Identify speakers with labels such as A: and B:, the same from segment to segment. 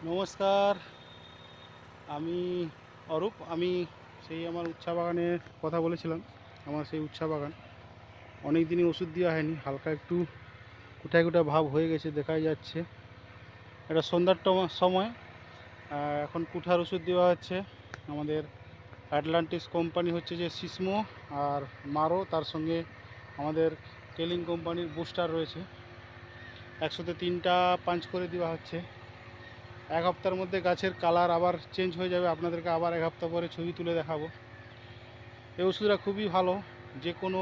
A: নমস্কার। আমি অরূপ। আমি সেই আমার উচ্ছা বাগানের কথা বলেছিলাম। আমার সেই উচ্ছা বাগান অনেক দিনই ওষুধ দেওয়া হয়নি, হালকা একটু কুটায় কুটা ভাব হয়ে গেছে, দেখাই যাচ্ছে। এটা সন্ধ্যার সময়। এখন কুঠার ওষুধ দেওয়া হচ্ছে। আমাদের অ্যাটলান্টিস কোম্পানি হচ্ছে যে সিসমো আর মারো, তার সঙ্গে আমাদের কেলিং কোম্পানির বুস্টার রয়েছে। একসাথে 3টা পাঞ্চ করে দেওয়া হচ্ছে। এক হপ্তার মধ্যে গাছের কালার আবার চেঞ্জ হয়ে যাবে। আপনাদেরকে আবার এক হপ্তাহ পরে ছবি তুলে দেখাবো। এই ওষুধটা খুবই ভালো, যে কোনো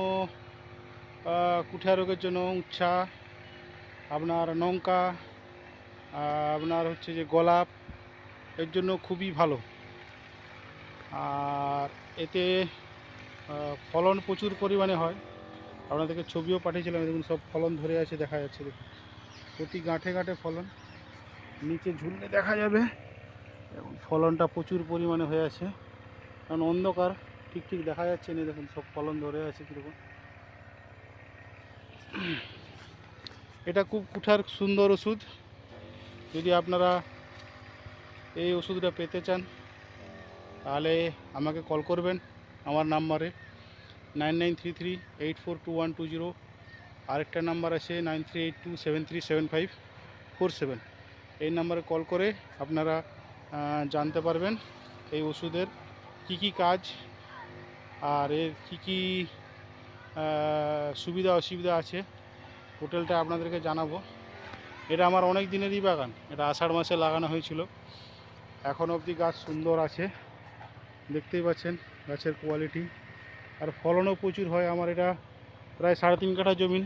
A: কুঠিয়া রোগের জন্য, উচ্ছা, আপনার লঙ্কা, আপনার হচ্ছে যে গোলাপ, এর জন্য খুবই ভালো। আর এতে ফলন প্রচুর পরিমাণে হয়। আপনাদেরকে ছবিও পাঠিয়েছিলাম, দেখুন সব ফলন ধরে আছে, দেখা যাচ্ছে। দেখুন প্রতি গাঁঠে গাঁঠে ফলন, নিচে ঝুললে দেখা যাবে। এবং ফলনটা প্রচুর পরিমাণে হয়ে আছে, কারণ অন্ধকার ঠিক ঠিক দেখা যাচ্ছে না। দেখুন সব ফলন ধরে আছে কীরকম। এটা খুব কুঠার সুন্দর ওষুধ। যদি আপনারা এই ওষুধটা পেতে চান তাহলে আমাকে কল করবেন আমার নাম্বারে 9933842120। আরেকটা নাম্বার আছে 9382737547। এই নাম্বারে কল করে আপনারা জানতে পারবেন এই ওষুধের কি কি কাজ আর এর কি কি সুবিধা অসুবিধা আছে, টোটালটা আপনাদেরকে জানাবো। এটা আমার অনেক দিনেরই বাগান। এটা আষাঢ় মাসে লাগানো হয়েছিল, এখন অবধি গাছ সুন্দর আছে, দেখতেই পাচ্ছেন গাছের কোয়ালিটি। আর ফলনও প্রচুর হয়। আমার এটা প্রায় 3.5 কাঠা জমিন।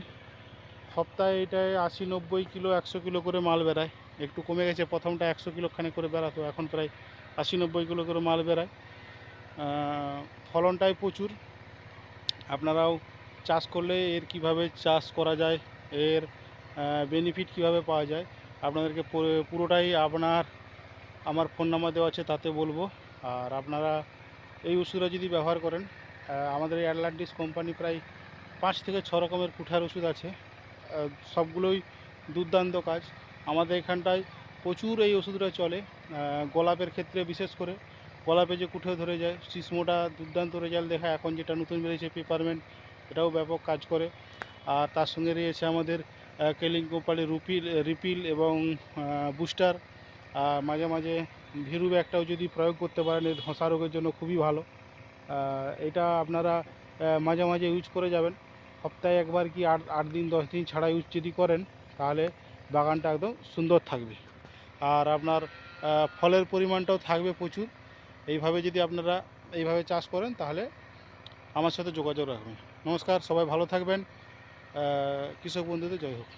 A: সপ্তাহে এটায় 80-90 কিলো 100 কিলো করে মাল বেরায়। একটু কমে গেছে, প্রথমটা 100 কিলো খানে করে বেরাতো, এখন প্রায় 80-90 কিলো করে মাল বেরায়। ফলনটাই প্রচুর। আপনারাও চাষ করলে এর কিভাবে চাষ করা যায়, এর বেনিফিট কিভাবে পাওয়া যায়, আপনাদেরকে পুরোটাই আমার ফোন নাম্বার দেওয়া আছে, তাতে বলবো। আর আপনারা এই ওষুধটা যদি ব্যবহার করেন, আমাদের এই অ্যাটলান্টিস কোম্পানি প্রায় 5 থেকে 6 রকমের কুঠার ওষুধ আছে। সবগুলোই দুর্দান্ত কাজ। আমাদের এখানটায় প্রচুর এই ওষুধটা চলে। গোলাপের ক্ষেত্রে বিশেষ করে, গোলাপে যে কুঠে ধরে যায়, সিসমোটা দুর্দান্ত রেজাল্ট দেখায়। এখন যেটা নতুন বেরিয়েছে পেপারমেন্ট, এটাও ব্যাপক কাজ করে। আর তার সঙ্গে রয়েছে আমাদের কেলিং কোম্পানির রিপিল এবং বুস্টার। মাঝে মাঝে ভিরু ব্যাগটাও যদি প্রয়োগ করতে পারেন, এই ধসা রোগের জন্য খুবই ভালো। এটা আপনারা মাঝে মাঝে ইউজ করে যাবেন। সপ্তাহে একবার কি 8 দিন 10 দিন ছাড়া ইউজ যদি করেন, তাহলে বাগানটা একদম সুন্দর থাকবে। আর আপনার ফলের পরিমাণটাও থাকবে প্রচুর। এইভাবে যদি আপনারা এইভাবে চাষ করেন, তাহলে আমার সাথে যোগাযোগ রাখবেন। নমস্কার, সবাই ভালো থাকবেন। কৃষক বন্ধুদের জয় হোক।